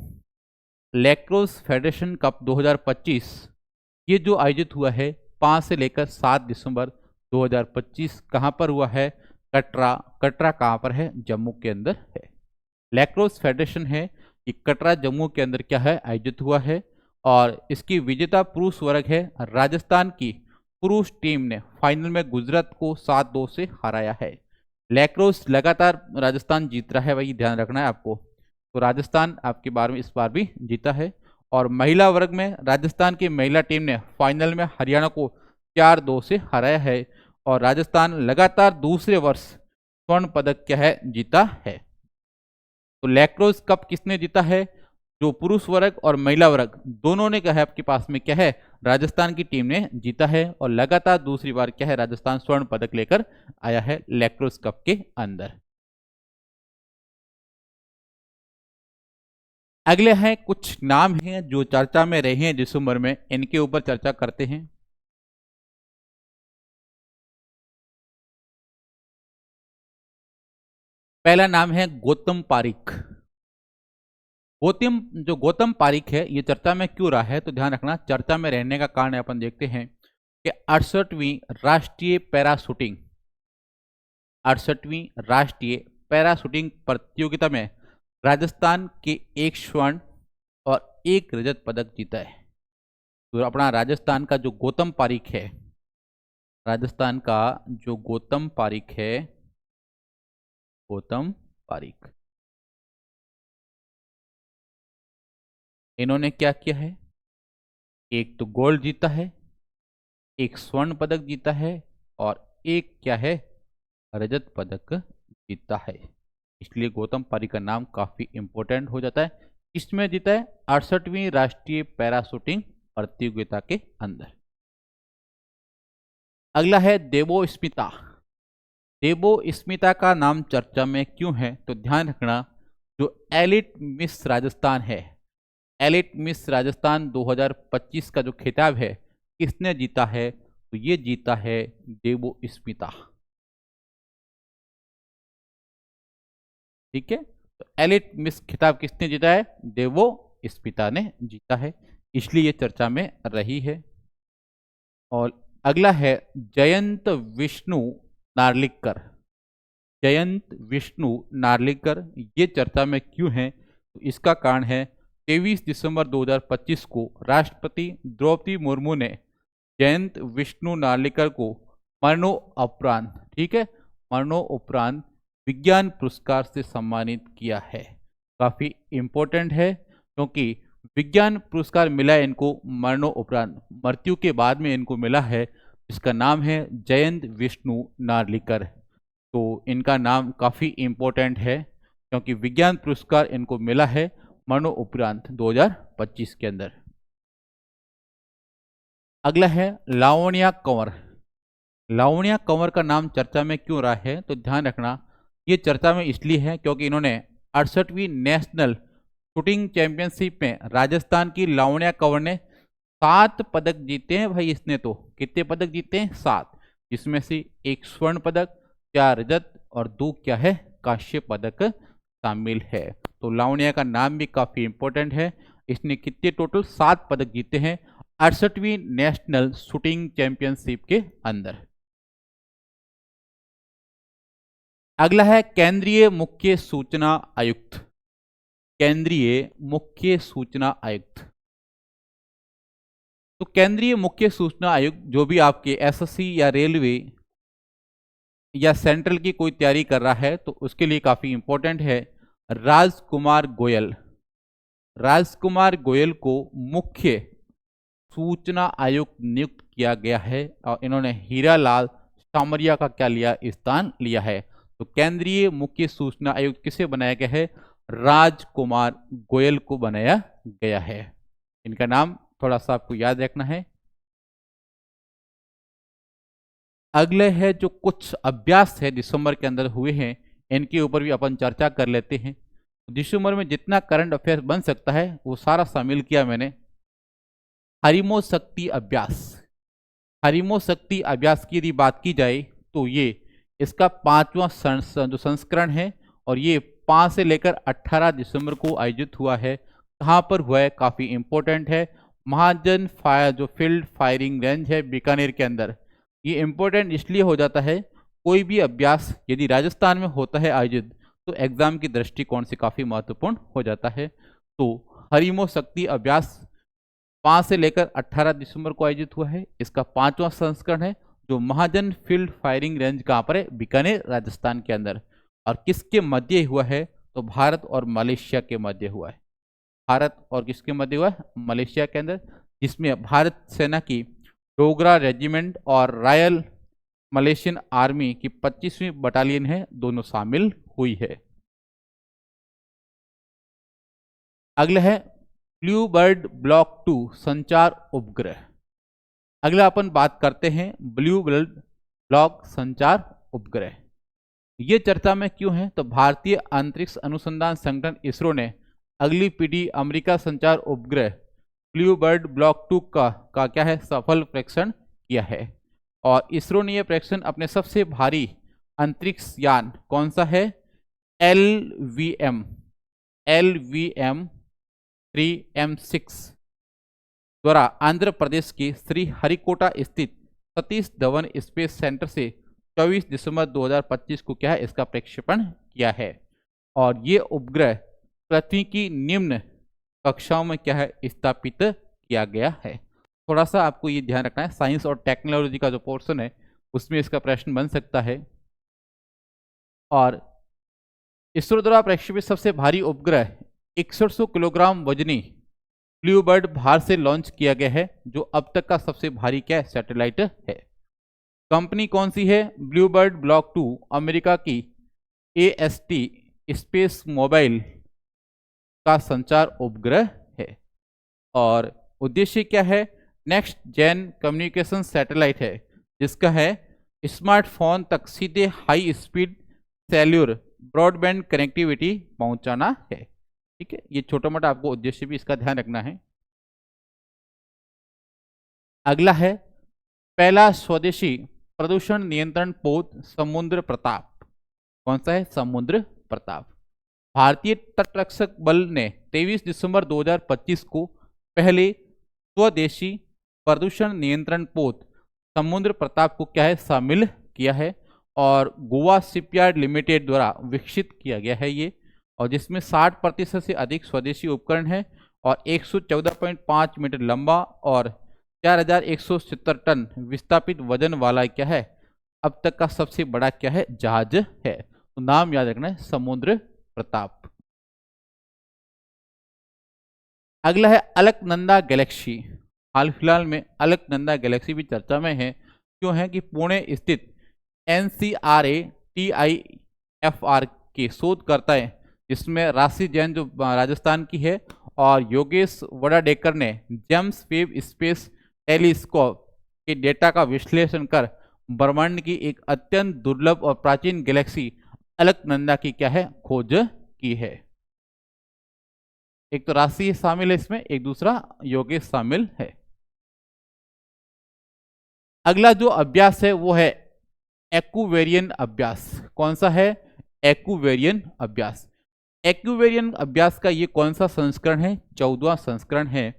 Lacrosse federation cup 2025 ये जो आयोजित हुआ है 5 से लेकर 7 दिसंबर 2025। कहाँ पर हुआ है? कटरा। कटरा कहाँ पर है? जम्मू के अंदर है। लैक्रोस फेडरेशन है ये कटरा जम्मू के अंदर क्या है? आयोजित हुआ है। और इसकी विजेता पुरुष वर्ग है राजस्थान की पुरुष टीम ने फाइनल में गुजरात को 7-2 से हराया है। लैक्रोस लगातार राजस्थान जीत रहा है भाई, ध्यान रखना है आपको। तो राजस्थान आपकी बार में इस बार भी जीता है। और महिला वर्ग में राजस्थान की महिला टीम ने फाइनल में हरियाणा को 4-2 से हराया है। और राजस्थान लगातार दूसरे वर्ष स्वर्ण पदक क्या है? जीता है। तो लैक्रोस कप किसने जीता है? जो पुरुष वर्ग और महिला वर्ग दोनों ने क्या है आपके पास में क्या है? राजस्थान की टीम ने जीता है। और लगातार दूसरी बार क्या है? राजस्थान स्वर्ण पदक लेकर आया है लैक्रोस कप के अंदर। अगले हैं कुछ नाम हैं जो चर्चा में रहे हैं दिसंबर में, इनके ऊपर चर्चा करते हैं। पहला नाम है गौतम पारीक। गौतम पारीक है ये चर्चा में क्यों रहा है? तो ध्यान रखना, चर्चा में रहने का कारण अपन देखते हैं कि 68वीं राष्ट्रीय पैरा शूटिंग 68वीं राष्ट्रीय पैरा शूटिंग प्रतियोगिता में राजस्थान के 1 स्वर्ण और 1 रजत पदक जीता है। तो अपना राजस्थान का जो गौतम पारीक है, राजस्थान का जो गौतम पारीक है, गौतम पारीक, इन्होंने क्या किया है? एक तो गोल्ड जीता है, 1 स्वर्ण पदक जीता है और 1 क्या है? रजत पदक जीता है। इसलिए गौतम पारीक का नाम काफी इंपॉर्टेंट हो जाता है। इसमें जीता है 68वीं राष्ट्रीय पैरा शूटिंग प्रतियोगिता के अंदर। अगला है देवो स्मिता। देवो स्मिता का नाम चर्चा में क्यों है? तो ध्यान रखना, जो एलिट मिस राजस्थान है, एलिट मिस राजस्थान 2025 का जो खिताब है किसने जीता है? तो ये जीता है देवो स्मिता। ठीक है, तो एलिट मिस खिताब किसने जीता है? देवो स्मिता ने जीता है, इसलिए ये चर्चा में रही है। और अगला है जयंत विष्णु नार्लिकर। जयंत विष्णु नार्लिकर ये चर्चा में क्यों है? तो इसका कारण है 23 दिसंबर 2025 को राष्ट्रपति द्रौपदी मुर्मू ने जयंत विष्णु नार्लिकर को मरणोपरांत, ठीक है, मरणोपरांत विज्ञान पुरस्कार से सम्मानित किया है। काफी इंपॉर्टेंट है क्योंकि विज्ञान पुरस्कार मिला है इनको मरणोपरांत, मृत्यु के बाद में इनको मिला है। इसका नाम है जयंत विष्णु नार्लिकर। तो इनका नाम काफी इंपॉर्टेंट है क्योंकि विज्ञान पुरस्कार इनको मिला है मरणोपरांत 2025 के अंदर। अगला है लावण्या कंवर। लावण्या कंवर का नाम चर्चा में क्यों रहा है? तो ध्यान रखना, ये चर्चा में इसलिए है क्योंकि इन्होंने 68वीं नेशनल शूटिंग चैंपियनशिप में राजस्थान की लावण्या कंवर ने 7 पदक जीते हैं भाई। इसने तो कितने पदक जीते हैं? 7, जिसमें से 1 स्वर्ण पदक, 4 रजत और 2 क्या है? कांस्य पदक शामिल है। तो लावण्या का नाम भी काफी इंपॉर्टेंट है। इसने कितने टोटल 7 पदक जीते हैं 68वीं नेशनल शूटिंग चैंपियनशिप के अंदर। अगला है केंद्रीय मुख्य सूचना आयुक्त। केंद्रीय मुख्य सूचना आयुक्त, तो केंद्रीय मुख्य सूचना आयुक्त जो भी आपके एसएससी या रेलवे या सेंट्रल की कोई तैयारी कर रहा है तो उसके लिए काफी इंपॉर्टेंट है। राजकुमार गोयल, राजकुमार गोयल को मुख्य सूचना आयुक्त नियुक्त किया गया है और इन्होंने हीरालाल सामरिया का क्या लिया, स्थान लिया है। तो केंद्रीय मुख्य सूचना आयुक्त किसे बनाया गया है, राजकुमार गोयल को बनाया गया है। इनका नाम थोड़ा सा आपको याद रखना है। अगले है जो कुछ अभ्यास है दिसंबर के अंदर हुए हैं, इनके ऊपर भी अपन चर्चा कर लेते हैं। दिसंबर में जितना करंट अफेयर बन सकता है वो सारा शामिल किया मैंने। हरिमो शक्ति अभ्यास, हरिमो शक्ति अभ्यास की यदि बात की जाए तो ये इसका 5वां जो संस्करण है और ये 5 से लेकर 18 दिसंबर को आयोजित हुआ है। कहाँ पर हुआ है, काफी इंपॉर्टेंट है, महाजन फायर जो फील्ड फायरिंग रेंज है बीकानेर के अंदर। ये इंपॉर्टेंट इसलिए हो जाता है, कोई भी अभ्यास यदि राजस्थान में होता है आयोजित तो एग्जाम की दृष्टिकोण से काफी महत्वपूर्ण हो जाता है। तो हरिमो शक्ति अभ्यास 5 से लेकर 18 दिसंबर को आयोजित हुआ है। इसका 5वां संस्करण है जो महाजन फील्ड फायरिंग रेंज कहाँ पर है, बीकानेर राजस्थान के अंदर। और किसके मध्य हुआ है, तो भारत और मलेशिया के मध्य हुआ है। भारत और किसके मध्य हुआ है, मलेशिया के अंदर, जिसमें भारत सेना की डोगरा रेजिमेंट और रॉयल मलेशियन आर्मी की 25वीं बटालियन है, दोनों शामिल हुई है। अगला है ब्लू बर्ड ब्लॉक 2 संचार उपग्रह। अगला अपन बात करते हैं ब्लू बर्ड ब्लॉक संचार उपग्रह। ये चर्चा में क्यों है, तो भारतीय अंतरिक्ष अनुसंधान संगठन इसरो ने अगली पीढ़ी अमेरिका संचार उपग्रह ब्लू बर्ड ब्लॉक 2 का क्या है, सफल परीक्षण किया है। और इसरो ने यह परीक्षण अपने सबसे भारी अंतरिक्ष यान कौन सा है, LVM 3M6 द्वारा आंध्र प्रदेश के श्रीहरिकोटा स्थित सतीश धवन स्पेस सेंटर से 24 दिसंबर 2025 को क्या है, इसका प्रक्षेपण किया है। और ये उपग्रह पृथ्वी की निम्न कक्षाओं में क्या है, स्थापित किया गया है। थोड़ा सा आपको ये ध्यान रखना है, साइंस और टेक्नोलॉजी का जो पोर्शन है उसमें इसका प्रश्न बन सकता है। और इसरो द्वारा प्रक्षेपित सबसे भारी उपग्रह 6100 किलोग्राम वजनी ब्लू बर्ड भारत से लॉन्च किया गया है, जो अब तक का सबसे भारी क्या सैटेलाइट है। कंपनी कौन सी है, ब्लू बर्ड ब्लॉक 2 अमेरिका की AST स्पेस मोबाइल का संचार उपग्रह है। और उद्देश्य क्या है, नेक्स्ट जेन कम्युनिकेशन सैटेलाइट है, जिसका है स्मार्टफोन तक सीधे high speed cellular broadband connectivity पहुंचाना है। ठीक है, ये छोटा मोटा आपको उद्देश्य भी इसका ध्यान रखना है। अगला है पहला स्वदेशी प्रदूषण नियंत्रण पोत समुद्र प्रताप। कौन सा है, समुद्र प्रताप। भारतीय तटरक्षक बल ने 23 दिसंबर 2025 को पहले स्वदेशी प्रदूषण नियंत्रण पोत समुद्र प्रताप को क्या है, शामिल किया है। और गोवा शिपयार्ड लिमिटेड द्वारा विकसित किया गया है ये, और जिसमें 60% से अधिक स्वदेशी उपकरण है और 114.5 मीटर लंबा और 4170 टन विस्थापित वजन वाला क्या है, अब तक का सबसे बड़ा क्या है, जहाज है। तो नाम याद रखना है, समुद्र प्रताप। अगला है अलकनंदा गैलेक्सी। हाल फिलहाल में अलकनंदा गैलेक्सी भी चर्चा में है। क्यों है कि पुणे स्थित NCRA-TIFR के शोधकर्ता है, जिसमें राशि जैन जो राजस्थान की है और योगेश वडाडेकर ने जेम्स वेब स्पेस टेलीस्कोप के डेटा का विश्लेषण कर ब्रह्मांड की एक अत्यंत दुर्लभ और प्राचीन गैलेक्सी अलकनंदा की क्या है, खोज की है। एक तो राशि शामिल है इसमें, एक दूसरा योगेश शामिल है। अगला जो अभ्यास है वो है एक्वेरियन अभ्यास। कौन सा है, एक्वेरियन अभ्यास। एक्यूवेरियन अभ्यास का ये कौन सा संस्करण है? 14वां संस्करण है,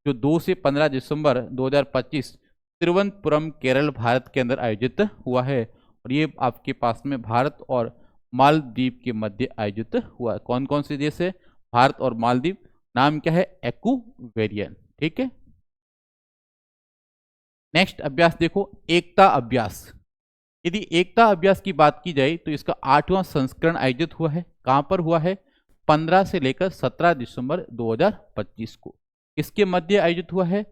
जो 2 से 15 दिसंबर 2025 तिरुवनंतपुरम केरल भारत के अंदर आयोजित हुआ है। और ये आपके पास में भारत और मालदीव के मध्य आयोजित हुआ है। कौन कौन से देश है? भारत और मालदीव। नाम क्या है? एक्यूवेरियन। ठीक है। नेक्स्ट अभ्यास देखो, एकता अभ्यास। यदि एकता अभ्यास की बात की जाए तो इसका 8वां संस्करण आयोजित हुआ है। कहां पर हुआ है? 15 से लेकर 17 दिसंबर 2025 को। इसके मध्य आयोजित हुआ है?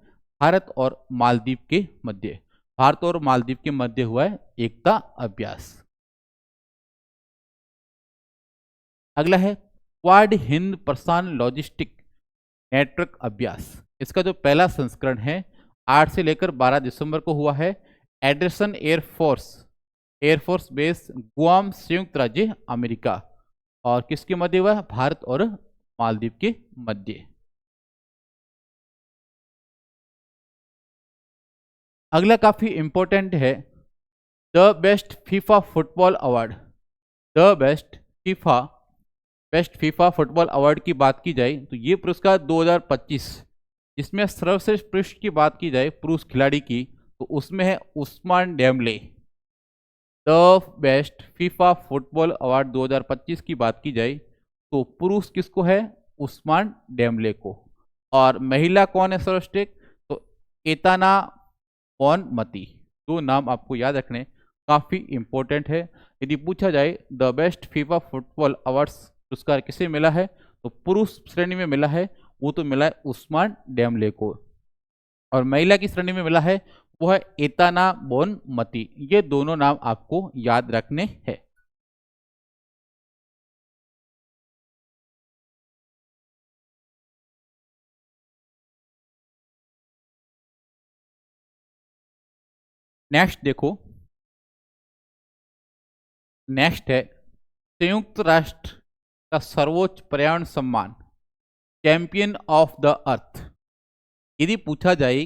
भारत और मालदीव के मध्य। भारत और मालदीव के मध्य हुआ है एकता अभ्यास। अगला है क्वाड हिंद प्रशांत लॉजिस्टिक नेटवर्क अभ्यास। इसका जो पहला संस्करण है 8 से लेकर 12 दिसंबर को हुआ है। एंडरसन एयरफोर्स बेस गुआम, संयुक्त राज्य अमेरिका। और किसके मध्य हुआ? भारत और मालदीव के मध्य। अगला काफी इंपॉर्टेंट है, the best FIFA football award. The best FIFA football award की बात की जाए तो ये पुरस्कार 2025, जिसमें सर्वश्रेष्ठ की बात की जाए पुरुष खिलाड़ी की, तो उसमें है Usman Dembele. The best FIFA football award 2025 की बात की जाए तो पुरुष किसको है? उस्मान डेम्बले को। और महिला कौन है सर्वश्रेष्ठ? तो एताना बोनमती। दो नाम आपको याद रखने, काफी इंपॉर्टेंट है। यदि पूछा जाए the best FIFA football awards पुरस्कार किसे मिला है, तो पुरुष श्रेणी में मिला है, वो तो मिला है उस्मान डेम्बले को। और महिला की श्रेणी में मिला है वो है एताना बोनमती। ये दोनों नाम आपको याद रखने हैं। नेक्स्ट देखो, नेक्स्ट है संयुक्त राष्ट्र का सर्वोच्च पर्यावरण सम्मान चैंपियन ऑफ द अर्थ। यदि पूछा जाए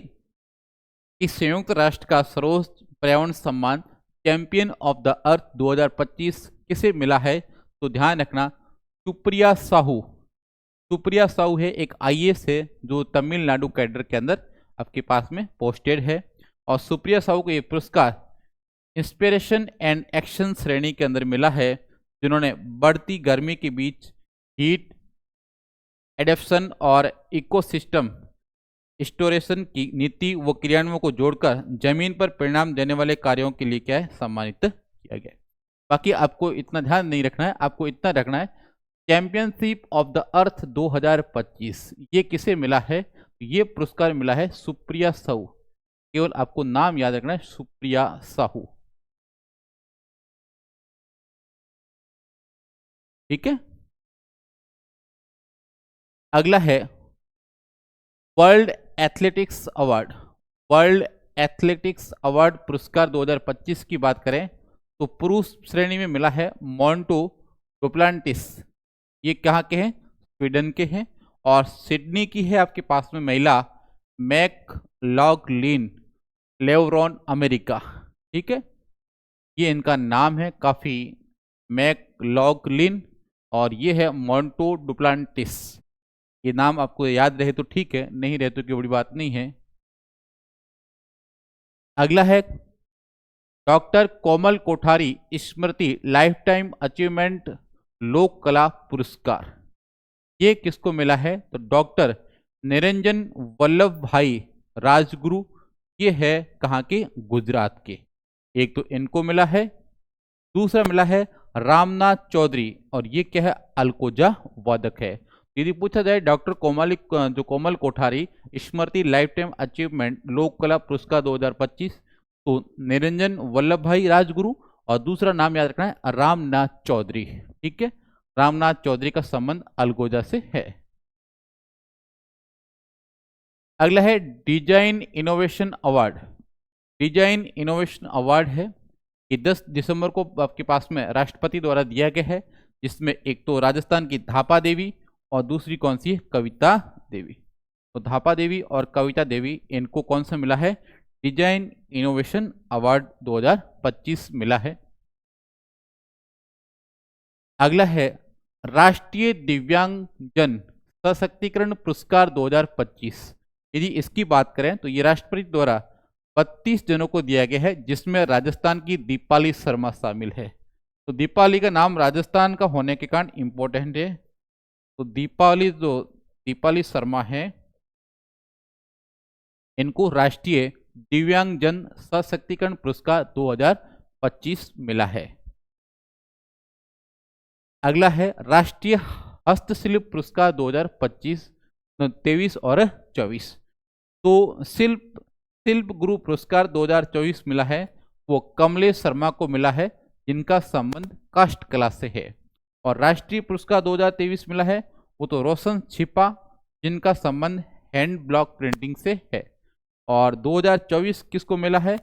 कि संयुक्त राष्ट्र का सर्वोच्च पर्यावरण सम्मान चैंपियन ऑफ द अर्थ 2025 किसे मिला है, तो ध्यान रखना सुप्रिया साहू। सुप्रिया साहू है, एक आईएएस है जो तमिलनाडु कैडर के अंदर आपके पास में पोस्टेड है। और सुप्रिया साहू को ये पुरस्कार इंस्पिरेशन एंड एक्शन श्रेणी के अंदर मिला है, जिन्होंने बढ़ती गर्मी के बीच हीट एडेप्शन और इकोसिस्टम स्टोरेशन की नीति व क्रियान्वयन को जोड़कर जमीन पर परिणाम देने वाले कार्यों के लिए क्या है? सम्मानित किया गया। बाकी आपको इतना ध्यान नहीं रखना है, आपको इतना रखना है चैंपियनशिप ऑफ द अर्थ 2025 ये किसे मिला है? ये पुरस्कार मिला है सुप्रिया साहू। केवल आपको नाम याद रखना है, सुप्रिया साहू। ठीक है। अगला है world athletics award. World athletics award पुरस्कार 2025 की बात करें तो पुरुष श्रेणी में मिला है मोंटो डुप्लांटिस। ये कहाँ के हैं? स्वीडन के हैं। और सिडनी की है आपके पास में महिला मैकलॉगलिन लेवरॉन, अमेरिका। ठीक है, ये इनका नाम है काफी, मैकलॉगलिन, और ये है मोंटो डुप्लांटिस। ये नाम आपको याद रहे तो ठीक है, नहीं रहे तो कोई बड़ी बात नहीं है। अगला है डॉक्टर कोमल कोठारी स्मृति लाइफ टाइम अचीवमेंट लोक कला पुरस्कार। ये किसको मिला है? तो डॉक्टर निरंजन वल्लभ भाई राजगुरु। ये है कहाँ के? गुजरात के। एक तो इनको मिला है, दूसरा मिला है रामनाथ चौधरी, और ये क्या है? अलकोजा वादक है। यदि पूछा जाए डॉक्टर कोमल कोठारी स्मृति लाइफ टाइम अचीवमेंट लोक कला पुरस्कार 2025, तो निरंजन वल्लभ भाई राजगुरु, और दूसरा नाम याद रखना है रामनाथ चौधरी। ठीक है, रामनाथ चौधरी का संबंध अलगोजा से है। अगला है design innovation award. Design innovation award है कि 10 दिसंबर को आपके पास में राष्ट्रपति द्वारा दिया गया है, जिसमें एक तो राजस्थान की धापा देवी और दूसरी कौन सी है? कविता देवी। तो धापा देवी और कविता देवी, इनको कौन सा मिला है? डिजाइन इनोवेशन अवार्ड 2025 मिला है। अगला है राष्ट्रीय दिव्यांगजन सशक्तिकरण पुरस्कार 2025, यदि इसकी बात करें तो ये राष्ट्रपति द्वारा 32 जनों को दिया गया है, जिसमें राजस्थान की दीपाली शर्मा शामिल है। तो दीपाली का नाम राजस्थान का होने के कारण इंपॉर्टेंट है। तो दीपाली शर्मा है, इनको राष्ट्रीय दिव्यांगजन सशक्तिकरण पुरस्कार 2025 मिला है। अगला है राष्ट्रीय हस्तशिल्प पुरस्कार 2025, 23 और 24। तो शिल्प गुरु पुरस्कार 2024 मिला है, वो कमलेश शर्मा को मिला है, जिनका संबंध काष्ठ कला से है। और राष्ट्रीय पुरस्कार 2023 मिला है, वो तो रोशन छिपा, जिनका संबंध हैंड ब्लॉक प्रिंटिंग से है। और 2024 किसको मिला है?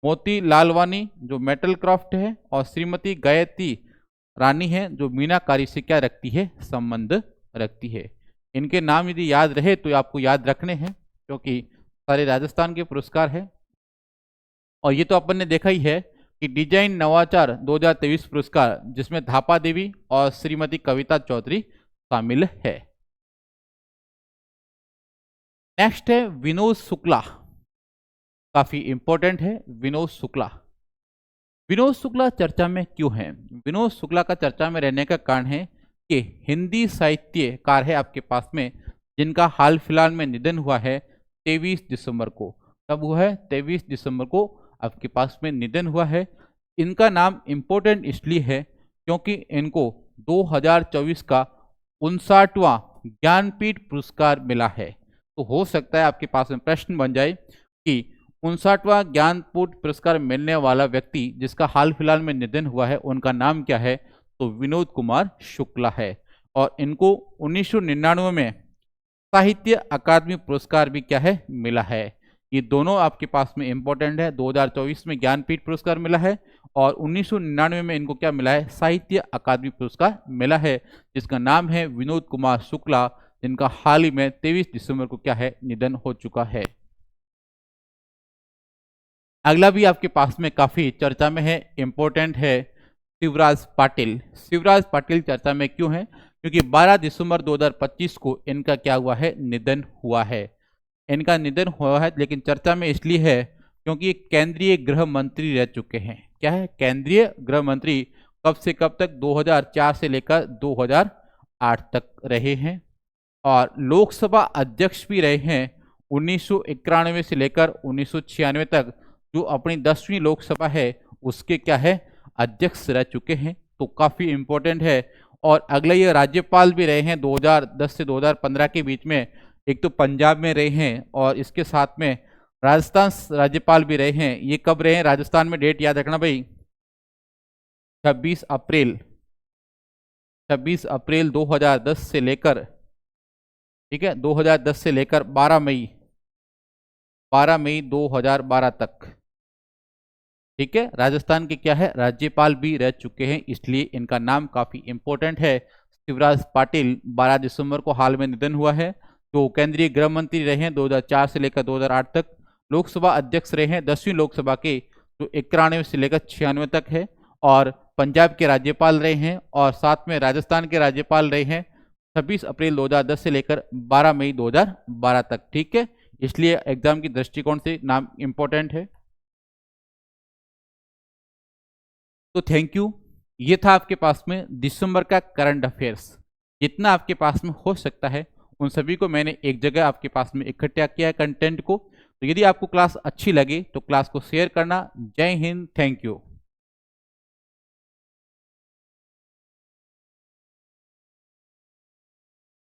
मोती लालवानी, जो मेटल क्राफ्ट है, और श्रीमती गायत्री रानी है, जो मीनाकारी से क्या रखती है? संबंध रखती है। इनके नाम यदि याद रहे तो आपको याद रखने हैं, क्योंकि सारे राजस्थान के पुरस्कार है। और ये तो अपन ने देखा ही है कि डिजाइन नवाचार 2023 पुरस्कार, जिसमें धापा देवी और श्रीमती कविता चौधरी शामिल है। नेक्स्ट है विनोद शुक्ला, काफी इंपॉर्टेंट है विनोद शुक्ला। विनोद शुक्ला चर्चा में क्यों है? विनोद शुक्ला का चर्चा में रहने का कारण है कि हिंदी साहित्यकार है आपके पास में, जिनका हाल फिलहाल में निधन हुआ है 23 दिसंबर को। कब हुआ है? 23 दिसंबर को आपके पास में निधन हुआ है। इनका नाम इम्पोर्टेंट इसलिए है क्योंकि इनको 2024 का 59वां ज्ञानपीठ पुरस्कार मिला है। तो हो सकता है आपके पास में प्रश्न बन जाए कि 59वां ज्ञानपीठ पुरस्कार मिलने वाला व्यक्ति जिसका हाल फिलहाल में निधन हुआ है, उनका नाम क्या है? तो विनोद कुमार शुक्ला है। और इनको 1999 में साहित्य अकादमी पुरस्कार भी क्या है? मिला है। ये दोनों आपके पास में इंपॉर्टेंट है। 2024 में ज्ञानपीठ पुरस्कार मिला है और 1999 में इनको क्या मिला है? साहित्य अकादमी पुरस्कार मिला है, जिसका नाम है विनोद कुमार शुक्ला, जिनका हाल ही में 23 दिसंबर को क्या है? निधन हो चुका है। अगला भी आपके पास में काफी चर्चा में है, इंपॉर्टेंट है शिवराज पाटिल। शिवराज पाटिल चर्चा में क्यों है? क्योंकि 12 दिसंबर 2025 को इनका क्या हुआ है? निधन हुआ है। इनका निधन हुआ है, लेकिन चर्चा में इसलिए है क्योंकि केंद्रीय गृह मंत्री रह चुके हैं। क्या है? केंद्रीय गृह मंत्री कब से कब तक? 2004 से लेकर 2008 तक रहे हैं। और लोकसभा अध्यक्ष भी रहे हैं 1991 से लेकर 1996 तक, जो अपनी 10वीं लोकसभा है उसके क्या है? अध्यक्ष रह चुके हैं। तो काफी इंपॉर्टेंट है। और अगले ये राज्यपाल भी रहे हैं 2010 से 2015 के बीच में। एक तो पंजाब में रहे हैं और इसके साथ में राजस्थान राज्यपाल भी रहे हैं। ये कब रहे हैं राजस्थान में? डेट याद रखना भाई, 26 अप्रैल 2010 से लेकर, ठीक है, 2010 से लेकर 12 मई 2012 तक, ठीक है, राजस्थान के क्या है? राज्यपाल भी रह चुके हैं, इसलिए इनका नाम काफी इंपॉर्टेंट है। शिवराज पाटिल 12 दिसंबर को हाल में निधन हुआ है। तो केंद्रीय गृह मंत्री रहे हैं 2004 से लेकर 2008 तक, लोकसभा अध्यक्ष रहे हैं 10वीं लोकसभा के, जो 91 से लेकर 96 तक है, और पंजाब के राज्यपाल रहे हैं, और साथ में राजस्थान के राज्यपाल रहे हैं 26 अप्रैल 2010 से लेकर 12 मई 2012 तक। ठीक है, इसलिए एग्जाम की दृष्टिकोण से नाम इंपॉर्टेंट है। तो थैंक यू। ये था आपके पास में दिसंबर का करंट अफेयर्स। जितना आपके पास में हो सकता है उन सभी को मैंने एक जगह आपके पास में इकट्ठा किया है कंटेंट को। तो यदि आपको क्लास अच्छी लगे तो क्लास को शेयर करना। जय हिंद, थैंक यू।